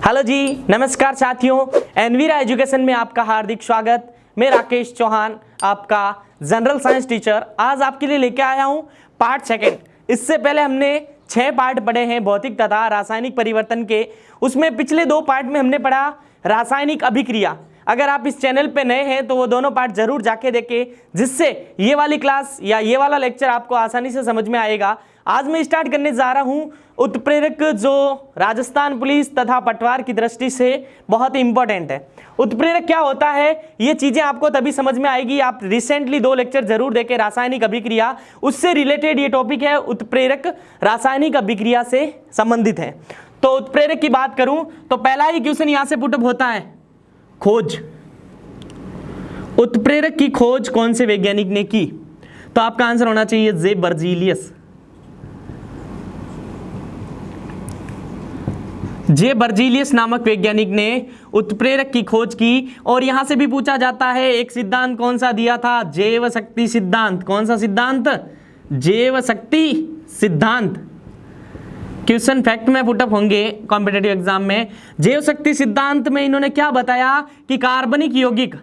Hello जी, नमस्कार साथियों। Envira education में आपका हार्दिक स्वागत। मैं राकेश चौहान, आपका जनरल साइंस टीचर। आज आपके लिए लेके आया हूं पार्ट सेकंड। इससे पहले हमने 6 पार्ट पढ़े हैं भौतिक तथा रासायनिक परिवर्तन के। उसमें पिछले 2 पार्ट में हमने पढ़ा रासायनिक अभिक्रिया। अगर आप इस चैनल पे नए हैं तो वो दोनों पार्ट जरूर जाके देखें, जिससे ये वाली क्लास या ये वाला लेक्चर आपको आसानी से समझ में आएगा। आज मैं स्टार्ट करने जा रहा हूं उत्प्रेरक, जो राजस्थान पुलिस तथा पटवार की दृष्टि से बहुत इंपॉर्टेंट है। उत्प्रेरक क्या होता है, ये चीजें आपको तभी समझ में आएगी। आप रिसेंटली 2 लेक्चर जरूर देखें रासायनिक अभिक्रिया, उससे रिलेटेड ये टॉपिक है। उत्प्रेरक रासायनिक अभिक्रिया से संबंधित है। तो उत्प्रेरक की बात करूं तो पहला ही क्वेश्चन यहां से पुटअप होता है, खोज। उत्प्रेरक की खोज कौन से वैज्ञानिक ने की? तो आपका आंसर होना चाहिए जे बर्जीलियस। जे बर्जीलियस नामक वैज्ञानिक ने उत्प्रेरक की खोज की। और यहां से भी पूछा जाता है, एक सिद्धांत कौन सा दिया था? जैव शक्ति सिद्धांत। कौन सा सिद्धांत? जैव शक्ति सिद्धांत। क्वेश्चन फैक्ट में पुटअप होंगे कॉम्पिटेटिव एग्जाम में। जैव शक्ति सिद्धांत में इन्होंने क्या बताया कि कार्बनिक यौगिक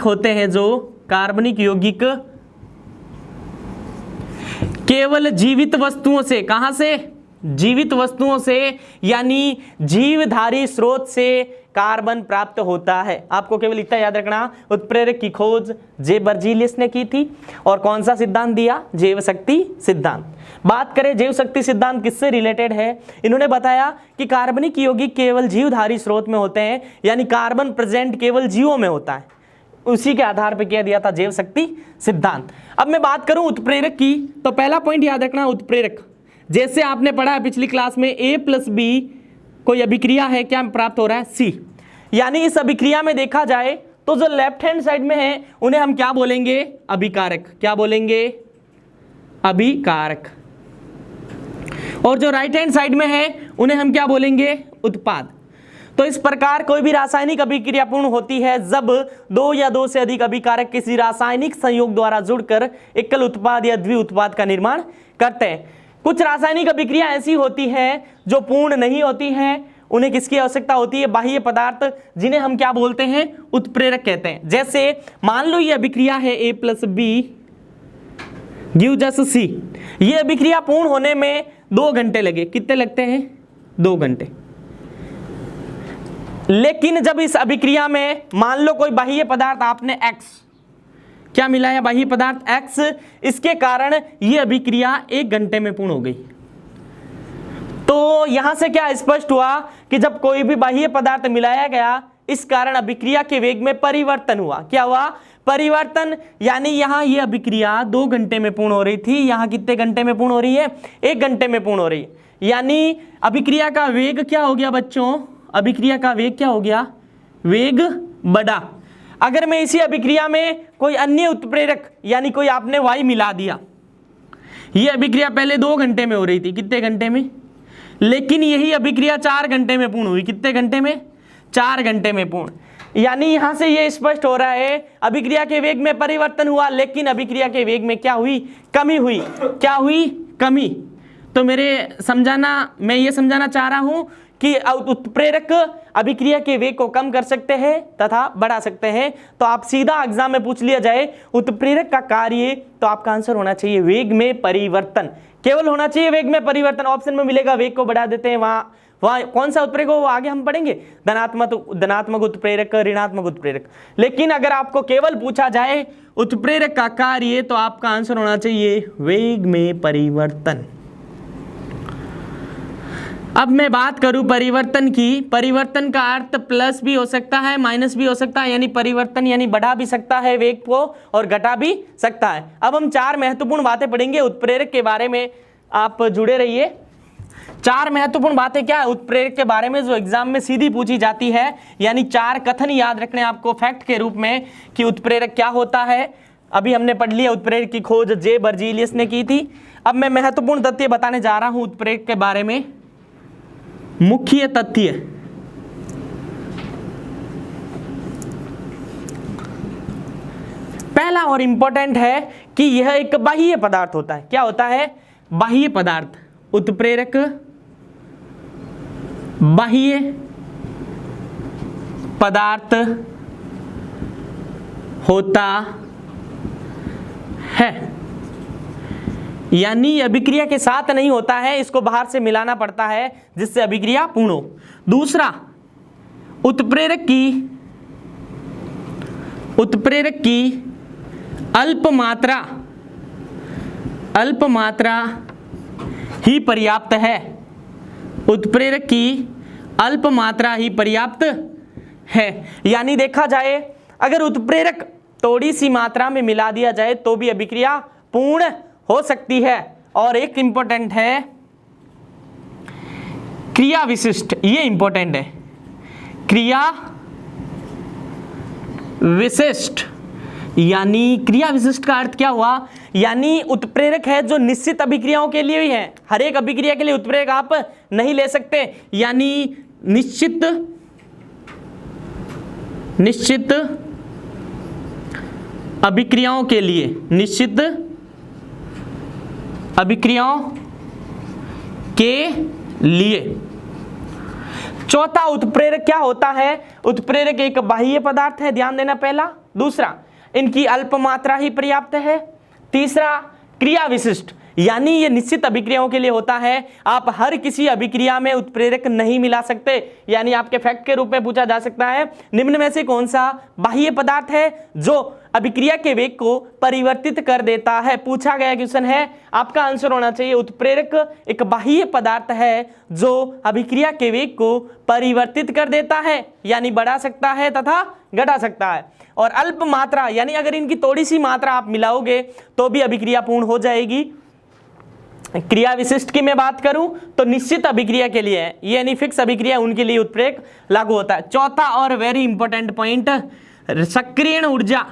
होते हैं, जो कार्बनिक यौगिक केवल जीवित वस्तुओं से, कहां से? जीवित वस्तुओं से, यानी जीवधारी स्रोत से कार्बन प्राप्त होता है। आपको केवल इतना याद रखना, उत्प्रेरक की खोज जे बर्जीलियस ने की थी। और कौन सा सिद्धांत दिया? जैव शक्ति सिद्धांत। बात करें जैव शक्ति सिद्धांत किससे रिलेटेड है, इन्होंने बताया कि कार्बनिक यौगिक केवल जीवधारी स्रोत में होते हैं, यानी कार्बन प्रेजेंट केवल जीवों में होता है। उसी के आधार पर किया दिया था जैव शक्ति सिद्धांत। अब मैं बात करूं उत्प्रेरक की, तो पहला पॉइंट याद रखना, उत्प्रेरक जैसे आपने पढ़ा है पिछली क्लास में, A+B कोई अभिक्रिया है, क्या प्राप्त हो रहा है? C। यानी इस अभिक्रिया में देखा जाए तो जो लेफ्ट हैंड साइड में है उन्हें हम क्या बोलेंगे? अभिकारक। क्या बोलेंगे? अभिकारक। और जो राइट हैंड साइड में है उन्हें हम क्या बोलेंगे? उत्पाद। तो इस प्रकार कोई भी रासायनिक अभिक्रिया पूर्ण होती है जब 2 या 2 से अधिक अभिकारक किसी रासायनिक संयोग द्वारा जुड़कर एकल उत्पाद या द्वि उत्पाद का निर्माण करते हैं। कुछ रासायनिक अभिक्रिया ऐसी होती है जो पूर्ण नहीं होती हैं, उन्हें किसकी आवश्यकता होती है? बाह्य पदार्थ, जिन्हें हम क्या बोलते हैं? उत्प्रेरक कहते हैं। जैसे मान लो ये अभिक्रिया है A+B gives C। ये अभिक्रिया पूर्ण होने में 2 घंटे लगे। कितने लगते हैं? 2 घंटे। लेकिन जब इस अभिक्रिया में मान लो कोई बाह्य पदार्थ आपने X, क्या मिला है? बाह्य पदार्थ X, इसके कारण यह अभिक्रिया 1 घंटे में पूर्ण हो गई। तो यहां से क्या स्पष्ट हुआ कि जब कोई भी बाह्य पदार्थ मिलाया गया, इस कारण अभिक्रिया के वेग में परिवर्तन हुआ। क्या हुआ? परिवर्तन। यानी यहां यह अभिक्रिया 2 घंटे में पूर्ण हो रही थी, यहां कितने घंटे में पूर्ण हो रही है? 1 घंटे में पूर्ण हो रही है। यानी अभिक्रिया का वेग क्या हो गया बच्चों? अभिक्रिया का वेग क्या हो गया? वेग बढ़ा। अगर मैं इसी अभिक्रिया में कोई अन्य उत्प्रेरक, यानी कोई आपने Y मिला दिया, यह अभिक्रिया पहले 2 घंटे में हो रही थी, कितने घंटे में? लेकिन यही अभिक्रिया 4 घंटे में पूर्ण हुई। कितने घंटे में? 4 घंटे में पूर्ण। यानी यहां से यह स्पष्ट हो रहा है, अभिक्रिया के वेग में परिवर्तन हुआ, लेकिन अभिक्रिया के वेग में क्या हुई? कमी हुई। क्या हुई? कमी। तो मैं ये समझाना चाह रहा हूं कि उत्प्रेरक अभिक्रिया के वेग को कम कर सकते हैं तथा बढ़ा सकते हैं। तो आप सीधा एग्जाम में पूछ लिया जाए उत्प्रेरक का कार्य, तो आपका आंसर होना चाहिए वेग में परिवर्तन। केवल होना चाहिए वेग में परिवर्तन। ऑप्शन में मिलेगा वेग को बढ़ा देते हैं, वहां कौन सा उत्प्रेरक हो वो आगे हम पढ़ेंगे, धनात्मक उत्प्रेरक, ऋणात्मक उत्प्रेरक। लेकिन अगर आपको केवल पूछा जाए उत्प्रेरक का कार्य, तो आपका आंसर होना चाहिए वेग में परिवर्तन। अब मैं बात करूं परिवर्तन की। परिवर्तन का अर्थ प्लस भी हो सकता है, माइनस भी हो सकता है, यानी परिवर्तन यानी बढ़ा भी सकता है वेग को और घटा भी सकता है। अब हम 4 महत्वपूर्ण बातें पढ़ेंगे उत्प्रेरक के बारे में, आप जुड़े रहिए। 4 महत्वपूर्ण बातें क्या है उत्प्रेरक के बारे में, जो एग्जाम में सीधी पूछी जाती है। यानी 4 कथन याद रखने आपको फैक्ट के रूप में कि उत्प्रेरक क्या होता है। अभी हमने पढ़ लिया उत्प्रेरक की खोज जे बर्जीलियस ने की थी। अब मैं महत्वपूर्ण तथ्य बताने जा रहा हूं उत्प्रेरक के बारे में। मुख्य तथ्य, पहला और इंपॉर्टेंट है कि यह एक बाह्य पदार्थ होता है। क्या होता है? बाह्य पदार्थ। उत्प्रेरक बाह्य पदार्थ होता है, यानी अभिक्रिया के साथ नहीं होता है, इसको बाहर से मिलाना पड़ता है जिससे अभिक्रिया पूर्ण हो। दूसरा, उत्प्रेरक की अल्प मात्रा ही पर्याप्त है। उत्प्रेरक की अल्प मात्रा ही पर्याप्त है, यानी देखा जाए अगर उत्प्रेरक थोड़ी सी मात्रा में मिला दिया जाए तो भी अभिक्रिया पूर्ण हो सकती है। और एक इंपॉर्टेंट है क्रिया विशिष्ट, ये इंपॉर्टेंट है, क्रिया विशिष्ट। यानी क्रिया विशिष्ट का अर्थ क्या हुआ, यानी उत्प्रेरक है जो निश्चित अभिक्रियाओं के लिए ही है, हर एक अभिक्रिया के लिए उत्प्रेरक आप नहीं ले सकते, यानी निश्चित अभिक्रियाओं के लिए, निश्चित अभिक्रियाओं के लिए। चौथा, उत्प्रेरक क्या होता है, उत्प्रेरक एक बाह्य पदार्थ है, ध्यान देना पहला। दूसरा, इनकी अल्प मात्रा ही पर्याप्त है। तीसरा, क्रिया विशिष्ट, यानी ये निश्चित अभिक्रियाओं के लिए होता है, आप हर किसी अभिक्रिया में उत्प्रेरक नहीं मिला सकते। यानी आपके फैक्ट के रूप में पूछा जा सकता है निम्न में से कौन सा बाह्य पदार्थ है जो अभिक्रिया के वेग को परिवर्तित कर देता है। पूछा गया क्वेश्चन है, आपका आंसर होना चाहिए उत्प्रेरक एक बाह्य पदार्थ है जो अभिक्रिया के वेग को परिवर्तित कर देता है, यानी बढ़ा सकता है तथा घटा सकता है। और अल्प मात्रा, यानी अगर इनकी थोड़ी सी मात्रा आप मिलाओगे तो भी अभिक्रिया पूर्ण हो जाएगी। क्रिया विशिष्ट की मैं बात करूं तो निश्चित अभिक्रिया के लिए है, यानी फिक्स अभिक्रिया उनके लिए उत्प्रेरक लागू होता है। चौथा और वेरी इंपॉर्टेंट पॉइंट, सक्रियण ऊर्जा।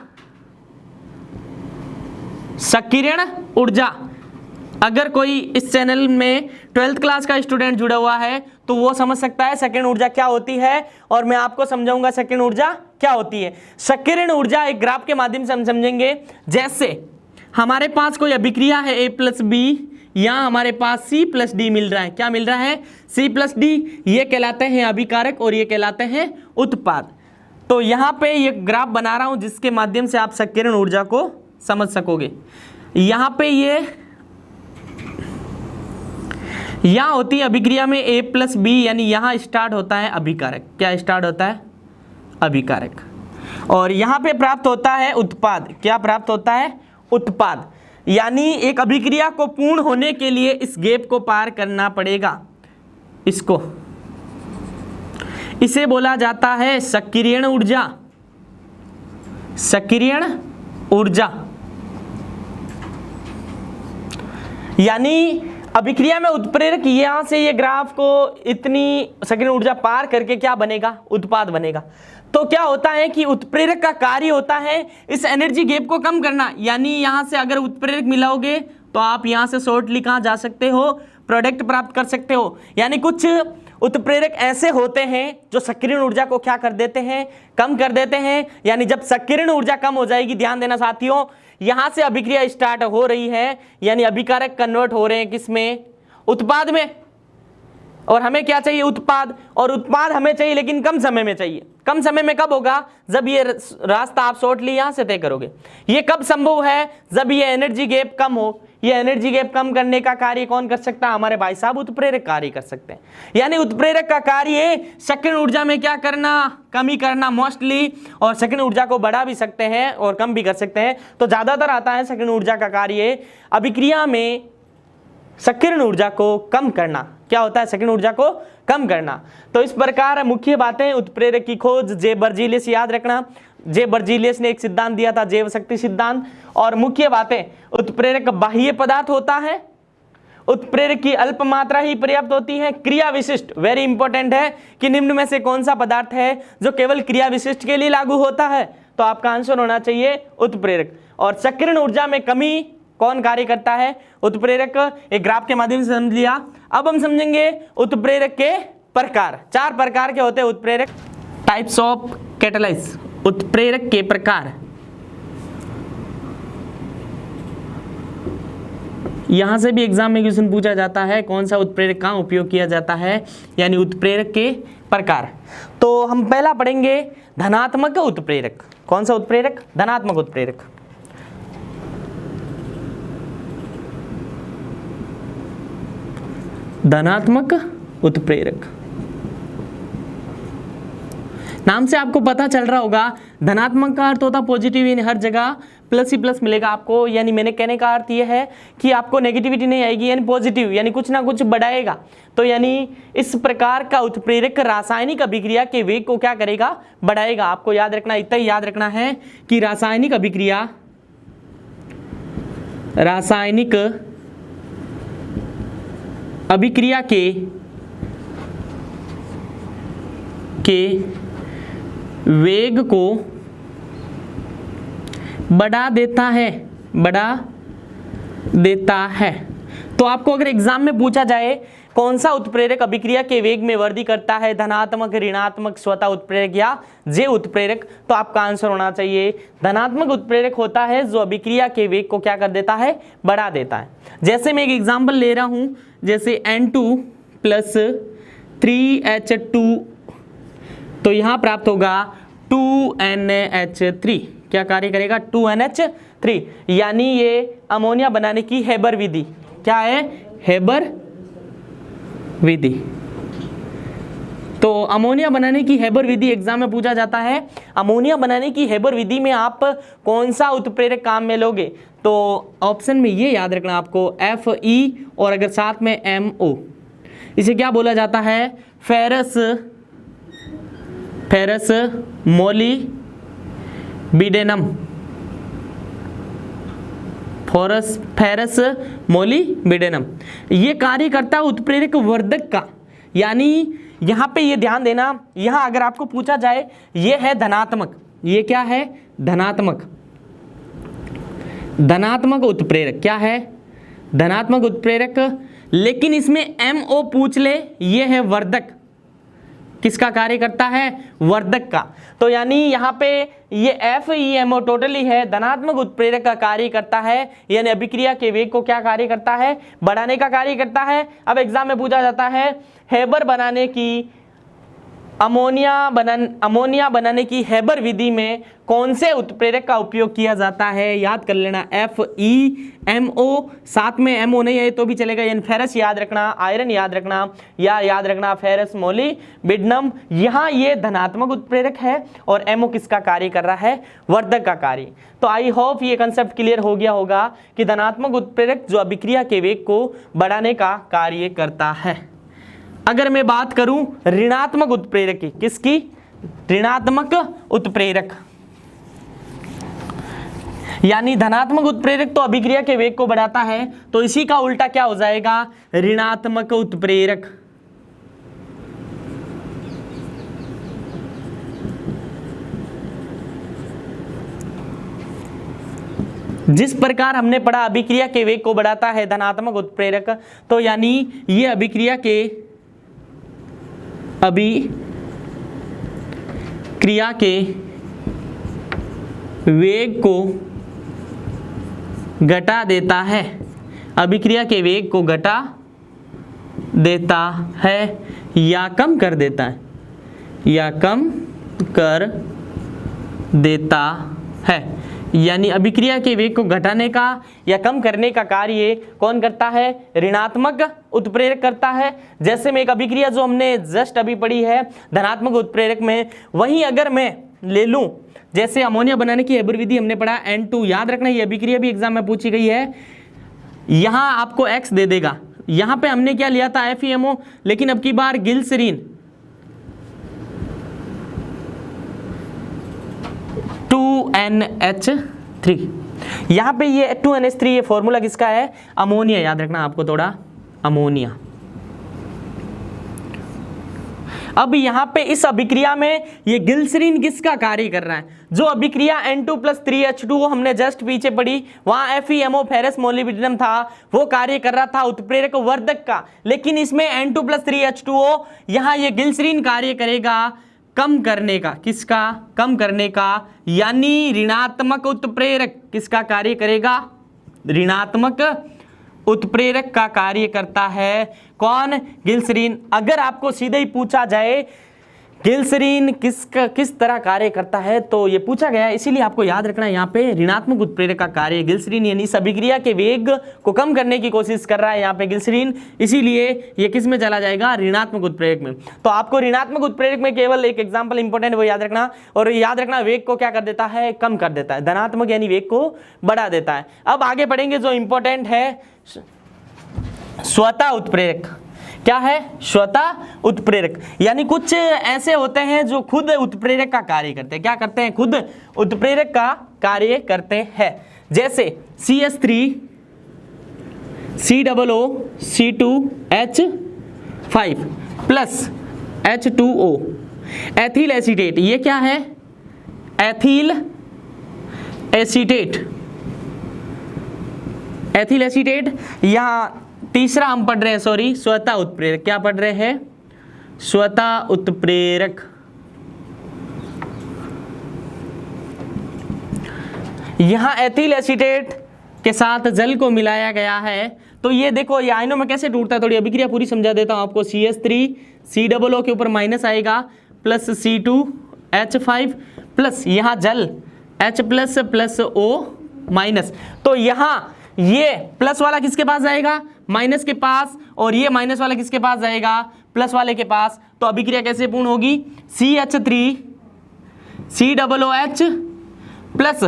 सक्रियण ऊर्जा, अगर कोई इस चैनल में 12th क्लास का स्टूडेंट जुड़ा हुआ है तो वो समझ सकता है सक्रियण ऊर्जा क्या होती है, और मैं आपको समझाऊंगा सक्रियण ऊर्जा क्या होती है। सक्रियण ऊर्जा एक ग्राफ के माध्यम से हम समझेंगे। जैसे हमारे पास कोई अभिक्रिया है A+B, यहाँ हमारे पास C+D मिल रहा है। क्या मिल रहा है? C+D। ये कहलाते हैं अभिकारक और ये कहलाते हैं उत्पाद। तो यहाँ पे ये ग्राफ बना रहा हूँ जिसके माध्यम से आप सक्रियण ऊर्जा को समझ सकोगे। यहाँ पे यहाँ होती है अभिक्रिया में A+B, यानी यहाँ स्टार्ट होता है अभिकारक। क्या स्टार्ट होता है? अभिकारक। और यहाँ पे प्राप्त होता है उत्पाद। क्या प्राप्त होता है? उत्पाद। यानी एक अभिक्रिया को पूर्ण होने के लिए इस गैप को पार करना पड़ेगा। इसे बोला जाता है सक्रियण ऊर्जा। सक्रियण ऊर्जा यानी अभिक्रिया में उत्प्रेरक यहां से ये ग्राफ को इतनी सक्रियण ऊर्जा पार करके क्या बनेगा? उत्पाद बनेगा। तो क्या होता है कि उत्प्रेरक का कार्य होता है इस एनर्जी गैप को कम करना। यानी यहां से अगर उत्प्रेरक मिलाओगे तो आप यहां से शॉर्टली कहां जा सकते हो? प्रोडक्ट प्राप्त कर सकते हो। यानी कुछ उत्प्रेरक ऐसे होते हैं जो सक्रियण ऊर्जा को क्या कर देते हैं? कम कर देते हैं। यानी जब सक्रियण ऊर्जा कम हो जाएगी, ध्यान देना साथियों, यहां से अभिक्रिया स्टार्ट हो रही है, यानी अभिकारक कन्वर्ट हो रहे हैं किसमें? उत्पाद में। और हमें क्या चाहिए? उत्पाद। और उत्पाद हमें चाहिए लेकिन कम समय में चाहिए। कम समय में कब होगा? जब ये रास्ता आप शॉर्टली यहां से तय करोगे। ये कब संभव है? जब ये एनर्जी गैप कम हो। ये एनर्जी गैप कम करने का कार्य कौन कर सकता है? हमारे भाई साहब उत्प्रेरक कार्य कर सकते हैं। यानी उत्प्रेरक का कार्य सक्रियण ऊर्जा में क्या करना? कमी करना मोस्टली। और सक्रियण ऊर्जा को बढ़ा भी सकते हैं और कम भी कर सकते हैं। तो ज्यादातर आता है सक्रियण ऊर्जा का कार्य अभिक्रिया में सक्रियण ऊर्जा को कम करना। क्या होता है? सक्रियण ऊर्जा को कम करना। तो इस प्रकार मुख्य बातें उत्प्रेरक की खोज जे बर्जीलियस, याद रखना जे बर्जीलियस ने एक सिद्धांत दिया था, जैव शक्ति सिद्धांत। और मुख्य बातें, उत्प्रेरक बाह्य पदार्थ होता है, उत्प्रेरक की अल्प मात्रा ही पर्याप्त होती है, क्रिया विशिष्ट, वेरी इंपॉर्टेंट है कि निम्न में से कौन सा पदार्थ है जो केवल क्रिया विशिष्ट के लिए लागू होता है? तो आपका आंसर होना चाहिए उत्प्रेरक। और सक्रियण ऊर्जा में कमी कौन कार्य करता है? उत्प्रेरक। एक ग्राफ के माध्यम से समझ लिया। अब हम समझेंगे उत्प्रेरक के प्रकार। 4 प्रकार के होते हैं उत्प्रेरक। टाइप्स ऑफ कैटालाइज, उत्प्रेरक के प्रकार। यहां से भी एग्जाम में क्वेश्चन पूछा जाता है, कौन सा उत्प्रेरक कहाँ उपयोग किया जाता है, यानी उत्प्रेरक के प्रकार। तो हम पहला पढ़ेंगे धनात्मक उत्प्रेरक। कौन सा उत्प्रेरक? धनात्मक उत्प्रेरक। धनात्मक उत्प्रेरक, नाम से आपको पता चल रहा होगा, धनात्मक का अर्थ होता पॉजिटिव, यानी हर जगह प्लस ही प्लस मिलेगा आपको। यानी मैंने कहने का अर्थ ये है कि आपको नेगेटिविटी नहीं आएगी, यानी पॉजिटिव, यानी कुछ ना कुछ बढ़ाएगा। तो यानी इस प्रकार का उत्प्रेरक रासायनिक अभिक्रिया के वेग को क्या करेगा? बढ़ाएगा। आपको याद रखना, इतना ही याद रखना है कि रासायनिक अभिक्रिया के वेग को बढ़ा देता है। तो आपको अगर एग्जाम में पूछा जाए कौन सा उत्प्रेरक अभिक्रिया के वेग में वृद्धि करता है, धनात्मक, ऋणात्मक, स्वतः उत्प्रेरक या जे उत्प्रेरक, तो आपका आंसर होना चाहिए धनात्मक उत्प्रेरक होता है जो अभिक्रिया के वेग को क्या कर देता है? बढ़ा देता है। जैसे मैं एक एग्जाम्पल ले रहा हूं, जैसे N2 + 3H2, तो यहां प्राप्त होगा 2NH3। क्या कार्य करेगा? 2NH3, यानी ये अमोनिया बनाने की हेबर विधि। क्या है? हेबर विधि। तो अमोनिया बनाने की हेबर विधि एग्जाम में पूछा जाता है। अमोनिया बनाने की हेबर विधि में आप कौन सा उत्प्रेरक काम में लोगे? तो ऑप्शन में ये याद रखना आपको, Fe और अगर साथ में MO, इसे क्या बोला जाता है? Ferrous molybdenum. फेरस मोलिब्डेनम ये कार्य करता है उत्प्रेरक वर्धक का। यानी यहां पे ये ध्यान देना, यहां अगर आपको पूछा जाए ये है धनात्मक, ये क्या है? धनात्मक उत्प्रेरक। क्या है? धनात्मक उत्प्रेरक। लेकिन इसमें MO पूछ ले, ये है वर्धक। किसका कार्य करता है? वर्धक का। तो यानी यहाँ पे ये FeMO टोटली है, धनात्मक उत्प्रेरक का कार्य करता है, यानी अभिक्रिया के वेग को क्या कार्य करता है? बढ़ाने का कार्य करता है। अब एग्जाम में पूछा जाता है हेबर बनाने की अमोनिया बनाने की हेबर विधि में कौन से उत्प्रेरक का उपयोग किया जाता है? याद कर लेना, FeMO, साथ में MO नहीं है तो भी चलेगा, यानी फेरस याद रखना, आयरन याद रखना, या याद रखना फेरस मोलिब्डेनम। यहाँ ये धनात्मक उत्प्रेरक है और MO किसका कार्य कर रहा है? वर्धक का कार्य। तो आई होप ये कंसेप्ट क्लियर हो गया होगा कि धनात्मक उत्प्रेरक जो अभिक्रिया के वेग को बढ़ाने का कार्य करता है। अगर मैं बात करूं ऋणात्मक उत्प्रेरक की, किसकी? ऋणात्मक उत्प्रेरक। यानी धनात्मक उत्प्रेरक तो अभिक्रिया के वेग को बढ़ाता है, तो इसी का उल्टा क्या हो जाएगा? ऋणात्मक उत्प्रेरक। जिस प्रकार हमने पढ़ा अभिक्रिया के वेग को बढ़ाता है धनात्मक उत्प्रेरक, तो यानी ये अभिक्रिया के वेग को घटा देता है, अभिक्रिया के वेग को घटा देता है या कम कर देता है, यानी अभिक्रिया के वेग को घटाने का या कम करने का कार्य कौन करता है? ऋणात्मक उत्प्रेरक करता है। जैसे में एक अभिक्रिया जो हमने जस्ट अभी पढ़ी है धनात्मक उत्प्रेरक में, वहीं अगर मैं ले लूं, जैसे अमोनिया बनाने की हेबर विधि हमने पढ़ा N2, याद रखना ये अभिक्रिया भी एग्जाम में पूछी गई है। यहां आपको X दे देगा, यहां पे हमने क्या लिया था? FeMO, लेकिन अब की बार ग्लिसरीन 2NH3, यहां पे ये 2NH3 ये फॉर्मूला किसका है? अमोनिया। याद रखना आपको थोड़ा, अमोनिया। अब यहां पे इस अभिक्रिया में ये ग्लिसरीन किसका कार्य कर रहा है? जो अभिक्रिया N2 + 3H2 हमने जस्ट पीछे पढ़ी, वहां FeMO फेरस मोलिब्डेनम था, वो कार्य कर रहा था उत्प्रेरक वर्धक का। लेकिन इसमें N2 + 3H2O, यहां ये ग्लिसरीन कार्य करेगा कम करने का। किसका? कम करने का, यानी ऋणात्मक उत्प्रेरक। किसका कार्य करेगा? ऋणात्मक उत्प्रेरक का कार्य करता है कौन? ग्लिसरीन। अगर आपको सीधे ही पूछा जाए ग्लिसरीन किस तरह कार्य करता है तो ये पूछा गया है, इसीलिए आपको याद रखना है यहाँ पे ऋणात्मक उत्प्रेरक का कार्य ग्लिसरीन, यानी इस अभिक्रिया के वेग को कम करने की कोशिश कर रहा है यहाँ पे ग्लिसरीन, इसीलिए ये किस में चला जाएगा? ऋणात्मक उत्प्रेरक में। तो आपको ऋणात्मक उत्प्रेरक में केवल एक एग्जाम्पल इंपॉर्टेंट वो याद रखना, और याद रखना वेग को क्या कर देता है? कम कर देता है। धनात्मक यानी वेग को बढ़ा देता है। अब आगे बढ़ेंगे, जो इंपॉर्टेंट है स्वतः उत्प्रेरक। क्या है? स्वतः उत्प्रेरक, यानी कुछ ऐसे होते हैं जो खुद उत्प्रेरक का कार्य करते हैं। क्या करते हैं? खुद उत्प्रेरक का कार्य करते हैं। जैसे CH3 COO C2H5 plus H2O ethyl acetate. ये क्या है? Ethyl acetate. Ethyl acetate. यहां तीसरा हम पढ़ रहे हैं, सॉरी, स्वतः उत्प्रेरक। क्या पढ़ रहे हैं? स्वतः उत्प्रेरक। यहां एथिल एसीटेट के साथ जल को मिलाया गया है, तो ये देखो ये आयनों में कैसे टूटता है, थोड़ी अभिक्रिया पूरी समझा देता हूं आपको। CH3 COO के ऊपर माइनस आएगा प्लस C2H5 प्लस यहां जल H plus plus O minus, तो यहां ये प्लस वाला किसके पास जाएगा? माइनस के पास, और ये माइनस वाला किसके पास जाएगा? प्लस वाले के पास। तो अभिक्रिया कैसे पूर्ण होगी? CH3 COOH plus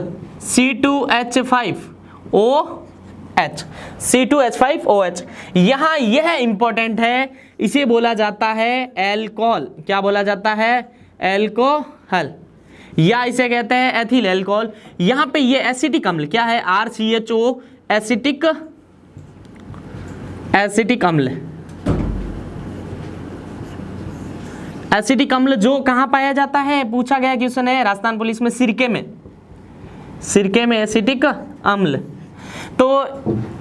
C2H5OH C2H5OH। यहां यह इंपॉर्टेंट है, इसे बोला जाता है एल्कोहल। क्या बोला जाता है? एल्कोहल, या इसे कहते हैं एथिल एल्कोहल। यहां पे ये एसिटिक अम्ल क्या है? RCHO एसिटिक अम्ल। एसिटिक अम्ल जो कहां पाया जाता है? पूछा गया क्वेश्चन है राजस्थान पुलिस में, सिरके में। सिरके में एसिटिक अम्ल। तो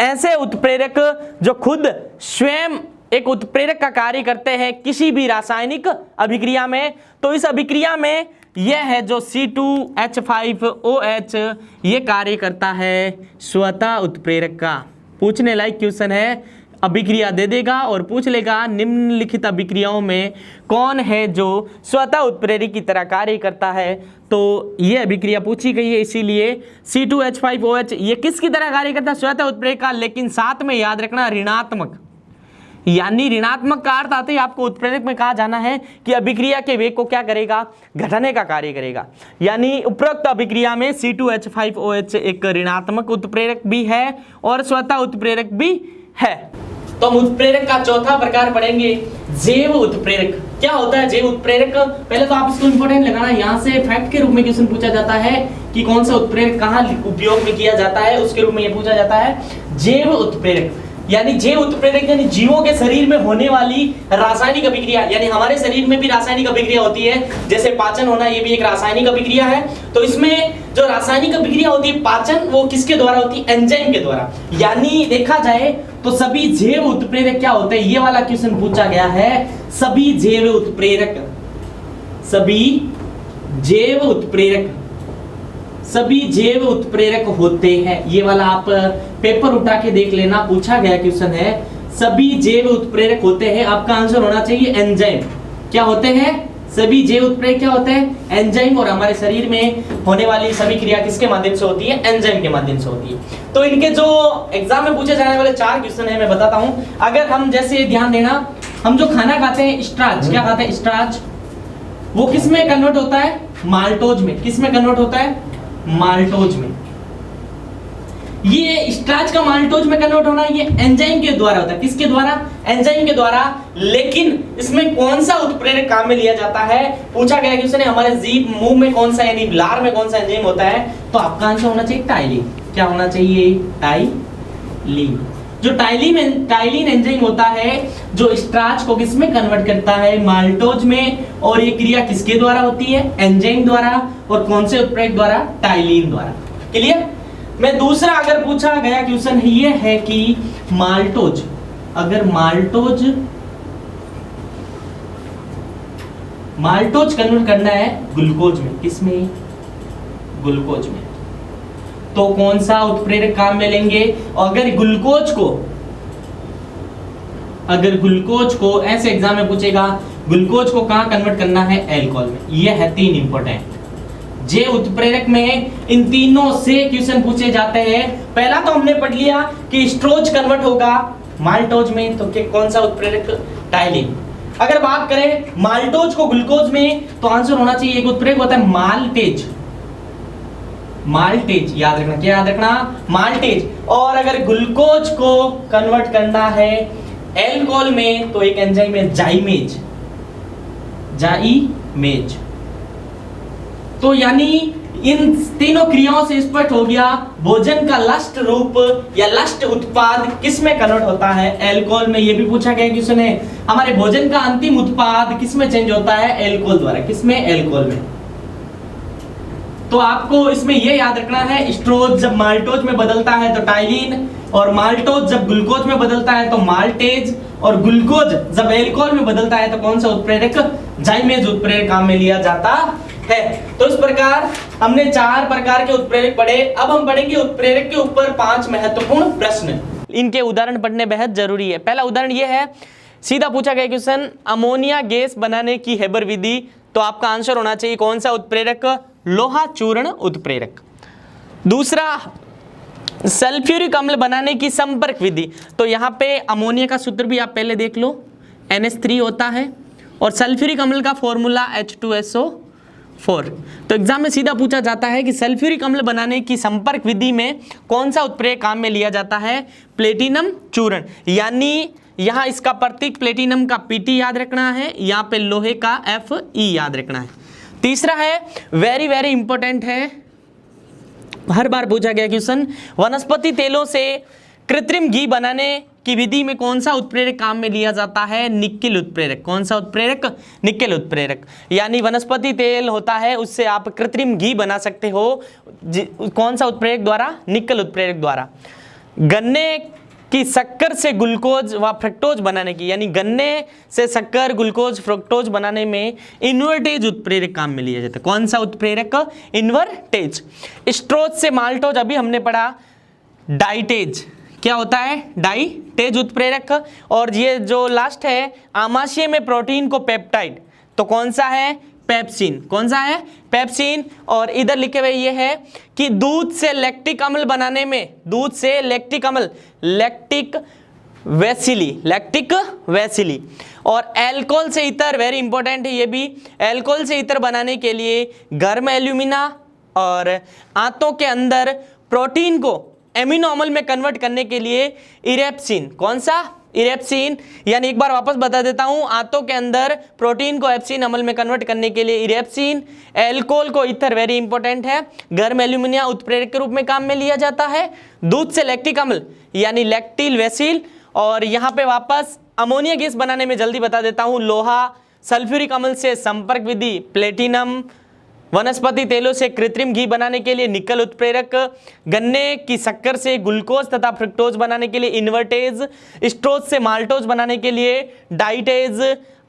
ऐसे उत्प्रेरक जो खुद स्वयं एक उत्प्रेरक का कार्य करते हैं किसी भी रासायनिक अभिक्रिया में, तो इस अभिक्रिया में यह है जो C2H5OH ये कार्य करता है स्वतः उत्प्रेरक का। पूछने लायक क्वेश्चन है, अभिक्रिया दे देगा और पूछ लेगा निम्नलिखित अभिक्रियाओं में कौन है जो स्वतः उत्प्रेरक की तरह कार्य करता है। तो ये अभिक्रिया पूछी गई है, इसीलिए C2H5OH ये किसकी तरह कार्य करता है? स्वतः उत्प्रेरक का, लेकिन साथ में याद रखना ऋणात्मक, यानी ऋणात्मक का अर्थ आते ही आपको उत्प्रेरक में कहा जाना है कि अभिक्रिया के वेग को क्या करेगा? घटाने का कार्य करेगा। यानी उपरोक्त अभिक्रिया में C2H5OH एक ऋणात्मक उत्प्रेरक भी है और स्वतः उत्प्रेरक भी है। तो हम उत्प्रेरक का चौथा प्रकार पढ़ेंगे, जैव उत्प्रेरक। क्या होता है जैव उत्प्रेरक? पहले तो आप इसको इंपॉर्टेंट लगाना, यहाँ से फैक्ट के रूप में क्वेश्चन पूछा जाता है कि कौन सा उत्प्रेरक कहाँ उपयोग में किया जाता है, उसके रूप में ये पूछा जाता है जैव उत्प्रेरक। यानी जैव उत्प्रेरक यानी जीवों के शरीर में होने वाली रासायनिक अभिक्रिया, यानी हमारे शरीर में भी रासायनिक अभिक्रिया होती है, जैसे पाचन होना ये भी एक रासायनिक अभिक्रिया है। तो इसमें जो रासायनिक अभिक्रिया होती है पाचन, वो किसके द्वारा होती है? एंजाइम के द्वारा। यानी देखा जाए तो सभी जैव उत्प्रेरक क्या होते हैं? ये वाला क्वेश्चन पूछा गया है। सभी जैव उत्प्रेरक, सभी जैव उत्प्रेरक, सभी जैव उत्प्रेरक होते हैं। ये वाला आप पेपर उठा के देख लेना, पूछा गया क्वेश्चन है। सभी जैव उत्प्रेरक होते हैं, आपका आंसर होना चाहिए एंजाइम। क्या होते हैं? सभी जैव उत्प्रेरक क्या होते हैं? एंजाइम। और हमारे शरीर में होने वाली सभी क्रिया किसके माध्यम से होती है? एंजाइम के माध्यम से होती है। तो इनके जो एग्जाम में पूछे जाने वाले 4 क्वेश्चन है मैं बताता हूं। अगर हम जैसे ध्यान देना, हम जो खाना खाते हैं स्टार्च, क्या खाते हैं? स्टार्च। वो किस में कन्वर्ट होता है? माल्टोज में। किस में कन्वर्ट होता है? माल्टोज में। ये स्टार्च का माल्टोज में कन्वर्ट होना ये एंजाइम के द्वारा होता है। किसके द्वारा? एंजाइम के द्वारा। लेकिन इसमें कौन सा उत्प्रेरक काम में लिया जाता है? पूछा गया क्वेश्चन है हमारे जीभ मुंह में कौन सा यानी लार में कौन सा एंजाइम होता है? तो आपका आंसर होना चाहिए टाइलिन। क्या होना चाहिए? टाइलिन। जो टाइलिन एंजाइम होता है जो स्टार्च को किस में कन्वर्ट करता है? माल्टोज में। और ये क्रिया किसके द्वारा होती है? एंजाइम द्वारा। और कौन से उत्प्रेरक द्वारा? टाइलिन द्वारा। क्लियर? मैं दूसरा अगर पूछा गया क्वेश्चन ये है कि माल्टोज, अगर माल्टोज कन्वर्ट करना है ग्लूकोज में। किसमें? ग्लूकोज में। तो कौन सा उत्प्रेरक काम में लेंगे? अगर ग्लूकोज को अगर ग्लूकोज को, ऐसे एग्जाम में पूछेगा ग्लूकोज को कहाँ कन्वर्ट करना है, एल्कोहल में। ये है 3 इंपॉर्टेंट। जे उत्प्रेरक में इन तीनों से क्वेश्चन पूछे जाते हैं। पहला तो हमने पढ़ लिया कि स्ट्रोज कन्वर्ट होगा माल्टोज में, तो कौन सा उत्प्रेरक, टाइलिन। अगर बात करें माल्टोज को ग्लूकोज में, तो आंसर होना चाहिए एक उत्प्रेरक होता है माल्टेज। माल्टेज याद रखना, क्या याद रखना, माल्टेज। और अगर ग्लूकोज को कन्वर्ट करना है एल्कोहल में, तो एक एंजाइम है जाइमेज, जाइमेज। तो यानी इन तीनों क्रियाओं से स्पष्ट हो गया भोजन का लस्ट रूप या लस्ट उत्पाद किस में कन्वर्ट होता है, एल्कोहल में। ये भी पूछा गया क्वेश्चन है, हमारे भोजन का अंतिम उत्पाद किस में चेंज होता है, एल्कोहल द्वारा। किसमें, एल्कोहल में। तो आपको इसमें यह याद रखना है, स्ट्रोज जब माल्टोज में बदलता है तो टाइलिन, और माल्टोज जब ग्लूकोज में बदलता है तो माल्टेज, और ग्लूकोज जब एल्कोहल में बदलता है तो कौन सा उत्प्रेरक, जाइमेज उत्प्रेरक काम में लिया जाता है। तो इस प्रकार हमने 4 प्रकार के उत्प्रेरक पढ़े। अब हम पढ़ेंगे उत्प्रेरक के ऊपर 5 महत्वपूर्ण प्रश्न। इनके उदाहरण पढ़ने बेहद जरूरी है। पहला उदाहरण यह है, सीधा पूछा गया क्वेश्चन, अमोनिया गैस बनाने की हेबर विधि। तो आपका आंसर होना चाहिए कौन सा उत्प्रेरक, लोहा चूर्ण उत्प्रेरक। दूसरा, सल्फ्यूरिक अम्ल बनाने की संपर्क विधि। तो यहाँ पे अमोनिया का सूत्र भी आप पहले देख लो, NH3 होता है, और सल्फ्यूरिक अम्ल का फॉर्मूला H2SO4। तो एग्जाम में सीधा पूछा जाता है कि सल्फ्यूरिक अम्ल बनाने की संपर्क विधि में कौन सा उत्प्रेरक काम में लिया जाता है, प्लेटिनम चूर्ण। यानी यहाँ इसका प्रतीक प्लेटिनम का PT याद रखना है, यहाँ पे लोहे का Fe याद रखना है। तीसरा है, वेरी वेरी इंपॉर्टेंट है, हर बार पूछा गया क्वेश्चन, वनस्पति तेलों से कृत्रिम घी बनाने की विधि में कौन सा उत्प्रेरक काम में लिया जाता है, निकेल उत्प्रेरक। कौन सा उत्प्रेरक, निकेल उत्प्रेरक। यानी वनस्पति तेल होता है, उससे आप कृत्रिम घी बना सकते हो, कौन सा उत्प्रेरक द्वारा, निकेल उत्प्रेरक द्वारा। गन्ने की शक्कर से ग्लूकोज व फ्रक्टोज बनाने की, यानी गन्ने से शक्कर, ग्लूकोज, फ्रक्टोज बनाने में इन्वर्टेज उत्प्रेरक काम में लिया जाता है। कौन सा उत्प्रेरक, इन्वर्टेज। स्ट्रोज से माल्टोज अभी हमने पढ़ा, डाइटेज। क्या होता है, डाइटेज उत्प्रेरक। और ये जो लास्ट है, आमाशय में प्रोटीन को पेप्टाइड, तो कौन सा है, पेप्सिन। कौन सा है, पेप्सिन। और इधर लिखे हुए ये है कि दूध से लैक्टिक अम्ल बनाने में, दूध से लैक्टिक अम्ल, लैक्टिक वैसिली, लैक्टिक वैसिली। और एल्कोहल से इतर, वेरी इंपॉर्टेंट है ये भी, एल्कोहल से इतर बनाने के लिए गर्म एल्यूमिना, और आंतों के अंदर प्रोटीन को एमिनो अम्ल में कन्वर्ट करने के लिए इरेप्सिन। कौन सा, इरेप्सिन। यानी एक बार वापस बता देता हूं, आंतों के अंदर प्रोटीन को एप्सिन अम्ल में कन्वर्ट करने के लिए इरेप्सिन। एल्कोहल को ईथर, वेरी इंपॉर्टेंट है, गर्म एल्यूमिनिया उत्प्रेरक के रूप में काम में लिया जाता है। दूध से लैक्टिक अम्ल यानी लैक्टिल वैसिल। और यहाँ पे वापस अमोनिया गैस बनाने में जल्दी बता देता हूं, लोहा, सल्फ्यूरिक अम्ल से संपर्क विधि प्लेटिनम, वनस्पति तेलों से कृत्रिम घी बनाने के लिए निकल उत्प्रेरक, गन्ने की शक्कर से ग्लूकोज तथा फ्रुक्टोज बनाने के लिए इन्वर्टेज, स्ट्रोज से माल्टोज बनाने के लिए डाइटेज,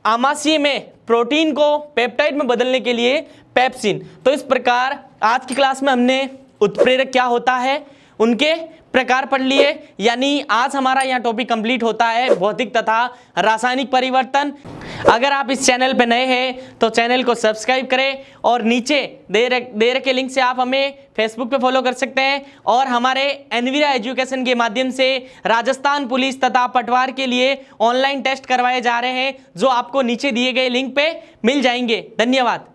आमाशय में प्रोटीन को पेप्टाइड में बदलने के लिए पेप्सिन। तो इस प्रकार आज की क्लास में हमने उत्प्रेरक क्या होता है, उनके प्रकार पढ़ लिए। यानी आज हमारा यहाँ टॉपिक कंप्लीट होता है भौतिक तथा रासायनिक परिवर्तन। अगर आप इस चैनल पर नए हैं तो चैनल को सब्सक्राइब करें, और नीचे दे रखे लिंक से आप हमें फेसबुक पे फॉलो कर सकते हैं। और हमारे एनवीरा एजुकेशन के माध्यम से राजस्थान पुलिस तथा पटवार के लिए ऑनलाइन टेस्ट करवाए जा रहे हैं, जो आपको नीचे दिए गए लिंक पे मिल जाएंगे। धन्यवाद।